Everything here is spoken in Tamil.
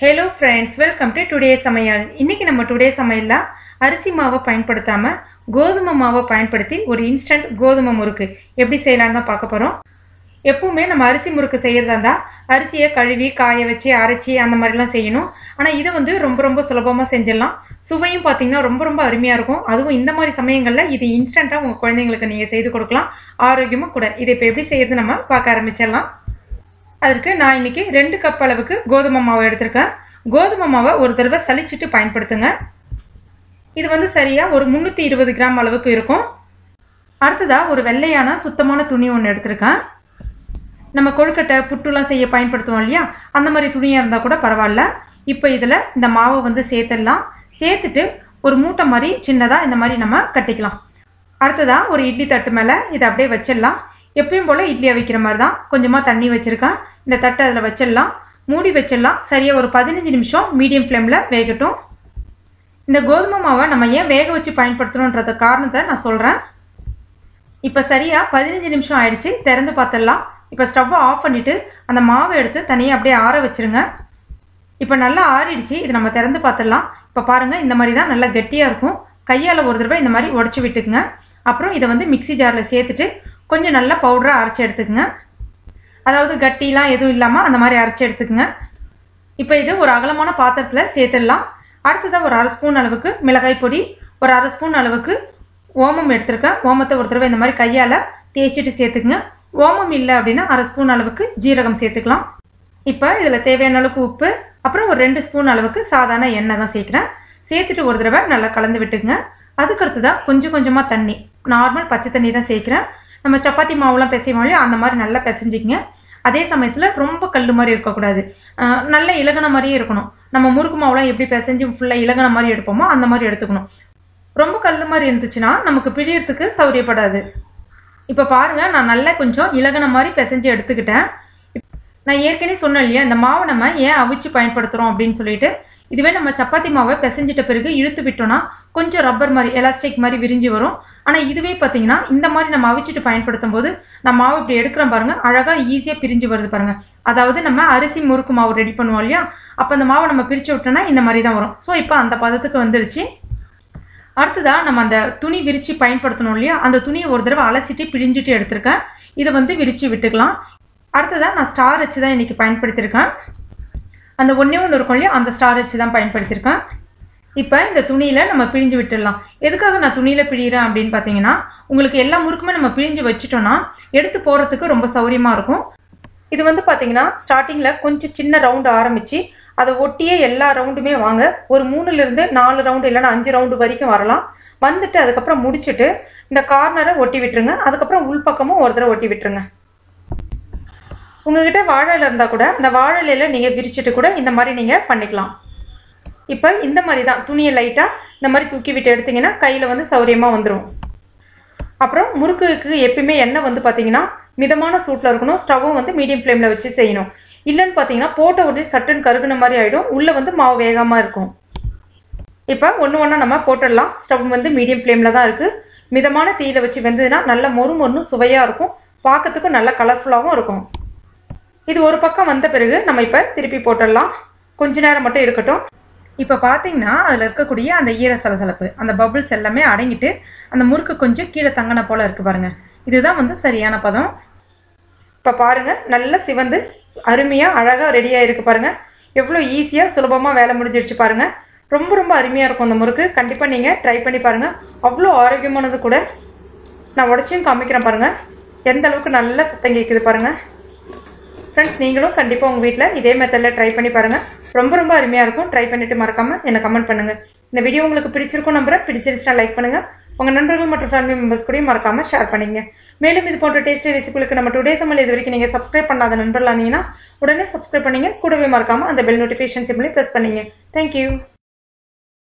Hello friends, welcome to today's Samayal. இன்னைக்கு நம்ம டுடே சமையல்ல அரிசி மாவை பயன்படுத்தாம கோதுமை மாவை பயன்படுத்தி ஒரு இன்ஸ்டன்ட் கோதுமை முறுக்கு எப்படி செய்யலாம்னு தான் பார்க்க போறோம். எப்பவுமே நம்ம அரிசி முறுக்கு செய்யறதா இருந்தா அரிசியை கழுவி காய வச்சு அரைச்சி அந்த மாதிரிலாம் செய்யணும். ஆனா இதை ரொம்ப சுலபமா செஞ்சிடலாம். சுவையும் பார்த்தீங்கன்னா ரொம்ப அருமையா இருக்கும். அதுவும் இந்த மாதிரி சமயங்கள்ல இது இன்ஸ்டன்ட்டா உங்க குழந்தைங்களுக்கு நீங்க செய்து கொடுக்கலாம். ஆரோக்கியமா கூட. இதை இப்போ எப்படி செய்யறது நம்ம பார்க்க ஆரம்பிச்சிடலாம். அதுக்கு நான் இன்னைக்கு 2 கப் அளவுக்கு கோதுமை மாவு எடுத்திருக்கேன். கோதுமை மாவை ஒரு தடவை சலிச்சிட்டு பயன்படுத்துங்க. இது சரியா ஒரு 320 கிராம் அளவுக்கு இருக்கும். அடுத்ததா ஒரு வெள்ளையான சுத்தமான துணி ஒன்று எடுத்திருக்கேன். நம்ம கொழுக்கட்டை புட்டுலாம் செய்ய பயன்படுத்துவோம் இல்லையா, அந்த மாதிரி துணியா இருந்தா கூட பரவாயில்ல. இப்போ இதுல இந்த மாவை சேர்த்துடலாம். சேர்த்துட்டு ஒரு மூட்டை மாதிரி சின்னதா இந்த மாதிரி நம்ம கட்டிக்கலாம். அடுத்ததா ஒரு இட்லி தட்டு மேல இதை அப்படியே வச்சிடலாம். எப்பயும் போல இட்லியை வைக்கிற மாதிரி தான் கொஞ்சமா தண்ணி வச்சிருக்கேன். இந்த தட்டை அதில் வச்சிடலாம், மூடி வச்சிடலாம். சரியா ஒரு 15 நிமிஷம் மீடியம் ஃப்ளேம்ல வேகட்டும். இந்த கோதுமை மாவை நம்ம ஏன் வேக வச்சு பயன்படுத்தணும்ன்ற காரணத்தை நான் சொல்றேன். இப்ப சரியா 15 நிமிஷம் ஆயிடுச்சு. திறந்து பார்த்துடலாம். இப்ப ஸ்டவ் ஆஃப் பண்ணிட்டு அந்த மாவை எடுத்து தனியாக அப்படியே ஆற வச்சிருங்க. இப்ப நல்லா ஆறிடுச்சு. இது நம்ம திறந்து பார்த்துடலாம். இப்ப பாருங்க, இந்த மாதிரி தான் நல்லா கெட்டியா இருக்கும். கையால ஒரு தடவை இந்த மாதிரி உடச்சி விட்டுக்குங்க. அப்புறம் இதை மிக்சி ஜார்ல சேர்த்துட்டு கொஞ்சம் நல்லா பவுடரா அரைச்சி எடுத்துக்குங்க. அதாவது கட்டிலாம் எதுவும் இல்லாம அந்த மாதிரி அரைச்சி எடுத்துக்குங்க. இப்போ இது ஒரு அகலமான பாத்திரத்துல சேர்த்துடலாம். அடுத்ததா ஒரு 1/2 ஸ்பூன் அளவுக்கு மிளகாய் பொடி, ஒரு 1/2 ஸ்பூன் அளவுக்கு ஓமம் எடுத்திருக்கேன். ஓமத்தை ஒரு தடவை இந்த மாதிரி கையால தேய்ச்சிட்டு சேர்த்துக்குங்க. ஓமம் இல்லை அப்படின்னா 1/2 ஸ்பூன் அளவுக்கு ஜீரகம் சேர்த்துக்கலாம். இப்போ இதுல தேவையான அளவுக்கு உப்பு, அப்புறம் ஒரு 2 ஸ்பூன் அளவுக்கு சாதாரண எண்ணெய் தான் சேர்க்கிறேன். சேர்த்துட்டு ஒரு தடவை நல்லா கலந்து விட்டுக்குங்க. அதுக்கு அடுத்ததான் கொஞ்சமா தண்ணி, நார்மல் பச்சை தண்ணி தான் சேர்க்கிறேன். நம்ம சப்பாத்தி மாவுலாம் பிசைவோம் இல்லையா, அந்த மாதிரி நல்லா பிசைஞ்சிக்கங்க. அதே சமயத்துல ரொம்ப கல்லு மாதிரி இருக்கக்கூடாது, நல்ல இலகன மாதிரியே இருக்கணும். நம்ம முறுக்கு மாவுலாம் எப்படி பிசைஞ்சு ஃபுல்லா இலகன மாதிரி எடுப்போமோ அந்த மாதிரி எடுத்துக்கணும். ரொம்ப கல்லு மாதிரி இருந்துச்சுன்னா நமக்கு பிழியறதுக்கு சௌரியப்படாது. இப்ப பாருங்க, நான் நல்லா கொஞ்சம் இலகன மாதிரி பிசைஞ்சு எடுத்துக்கிட்டேன். நான் ஏற்கனவே சொன்னேன் இல்லையா, இந்த மாவை நம்ம ஏன் அவிச்சு பயன்படுத்துறோம் அப்படின்னு சொல்லிட்டு. இதுவே நம்ம சப்பாத்தி மாவை பிசைஞ்சிட்ட பிறகு இழுத்து விட்டோம்னா கொஞ்சம் ரப்பர் மாதிரி எலாஸ்டிக் மாதிரி விரிஞ்சு வரும். ஆனா இதுவே பாத்தீங்கன்னா இந்த மாதிரி நம்ம அவிச்சிட்டு பயன்படுத்தும் போது நம்ம மாவு இப்படி எடுக்கிறோம் பாருங்க, அழகா ஈஸியா பிரிஞ்சு வருது பாருங்க. அதாவது நம்ம அரிசி முறுக்கு மாவு ரெடி பண்ணுவோம் இல்லையா, அப்ப அந்த மாவை நம்ம பிரிச்சு விட்டோம்னா இந்த மாதிரி தான் வரும். ஸோ இப்போ அந்த பதத்துக்கு வந்துருச்சு. அடுத்ததா நம்ம அந்த துணி விரிச்சு பயன்படுத்தணும் இல்லையா, அந்த துணியை ஒரு தடவை அலசிட்டு பிழிஞ்சிட்டு எடுத்திருக்கேன். இதை விரிச்சு விட்டுக்கலாம். அடுத்ததா நான் ஸ்டார் வச்சு தான் இன்னைக்கு பயன்படுத்தியிருக்கேன். அந்த ஒண்ணே ஒன்று இருக்கும் இல்லையா, அந்த ஸ்டார் வச்சு தான் பயன்படுத்தியிருக்கேன். இப்போ இந்த துணியில நம்ம பிழிஞ்சு விட்டுடலாம். எதுக்காக நான் துணியில பிழிகிறேன் அப்படின்னு பார்த்தீங்கன்னா, உங்களுக்கு எல்லா முறுக்குமே நம்ம பிழிஞ்சு வச்சுட்டோம்னா எடுத்து போறதுக்கு ரொம்ப சௌரியமா இருக்கும். இது பார்த்தீங்கன்னா ஸ்டார்டிங்ல கொஞ்சம் சின்ன ரவுண்டு ஆரம்பிச்சு அதை ஒட்டியே எல்லா ரவுண்டுமே வாங்க. ஒரு 3ல இருந்து 4 ரவுண்டு இல்லைன்னா 5 ரவுண்டு வரைக்கும் வரலாம். வந்துட்டு அதுக்கப்புறம் முடிச்சுட்டு இந்த கார்னரை ஒட்டி விட்டுருங்க. அதுக்கப்புறம் உள்பக்கமும் ஒரு தடவை ஒட்டி விட்டுருங்க. உங்ககிட்ட வாழை இலை இருந்தா கூட அந்த வாழை இலையில நீங்க விரிச்சிட்டு கூட இந்த மாதிரி நீங்க பண்ணிக்கலாம். இப்ப இந்த மாதிரி தான் துணியை லைட்டா இந்த மாதிரி தூக்கி விட்டு எடுத்தீங்கன்னா கையில சௌரியமா வந்துடும். அப்புறம் முறுக்குக்கு எப்பயுமே எண்ணெய் பாத்தீங்கன்னா மிதமான சூட்ல இருக்கணும். ஸ்டவ்வும் மீடியம் ஃப்ளேம்ல வச்சு செய்யணும். இல்லைன்னு பாத்தீங்கன்னா போட்ட உடனே சட்டுன்னு கருகுன மாதிரி ஆயிடும். உள்ள மாவு வேகாம இருக்கும். இப்ப ஒண்ணா நம்ம போட்டுடலாம். ஸ்டவ் மீடியம் ஃப்ளேம்ல தான் இருக்கு. மிதமான தீயில வச்சு வெந்ததுன்னா நல்ல மொறு சுவையா இருக்கும். பார்க்கறதுக்கும் நல்ல கலர்ஃபுல்லாவும் இருக்கும். இது ஒரு பக்கம் வந்த பிறகு நம்ம இப்ப திருப்பி போட்டுடலாம். கொஞ்ச நேரம் மட்டும் இருக்கட்டும். இப்ப பாத்தீங்கன்னா அதுல இருக்கக்கூடிய அந்த ஈர சலசலப்பு, அந்த பபிள்ஸ் எல்லாமே அடங்கிட்டு அந்த முறுக்கு கொஞ்சம் கீழே தங்கன போல இருக்கு பாருங்க. இதுதான் சரியான பதம். இப்ப பாருங்க, நல்ல சிவந்து அருமையா அழகா ரெடியா இருக்கு பாருங்க. எவ்வளவு ஈஸியா சுலபமா வேலை முடிஞ்சிருச்சு பாருங்க. ரொம்ப அருமையா இருக்கும் அந்த முறுக்கு. கண்டிப்பா நீங்க ட்ரை பண்ணி பாருங்க. அவ்வளோ ஆரோக்கியமானது கூட. நான் உடைச்சியும் காமிக்கிறேன் பாருங்க, எந்த அளவுக்கு நல்ல சத்தம் கேட்குது பாருங்க. ஃப்ரெண்ட்ஸ், நீங்களும் கண்டிப்பா உங்க வீட்டில் இதே மெத்தட்ல ட்ரை பண்ணி பாருங்க. ரொம்ப அருமையா இருக்கும். ட்ரை பண்ணிட்டு மறக்காம என்ன கமெண்ட் பண்ணுங்க. இந்த வீடியோ உங்களுக்கு பிடிச்சிருக்கும் நம்புறேன். பிடிச்சிருச்சுன்னா லைக் பண்ணுங்க. உங்க நண்பர்கள் மற்றும் ஃபேமிலி மெம்பர்ஸ் கூட மறக்காம ஷேர் பண்ணிங்க. மேலும் இது போன்ற டேஸ்டி ரெசிபிகளுக்கு நம்ம டுடே சமையல் இது வரைக்கும் நீங்க சப்ஸ்கிரைப் பண்ணாத நண்பர்களா இருந்தீங்கன்னா உடனே சப்ஸ்கிரைப் பண்ணீங்க. கூடவே மறக்காம அந்த பெல் நோட்டிஃபிகேஷன் சிம்பிளையும் பிரஸ் பண்ணீங்க. தேங்க்யூ.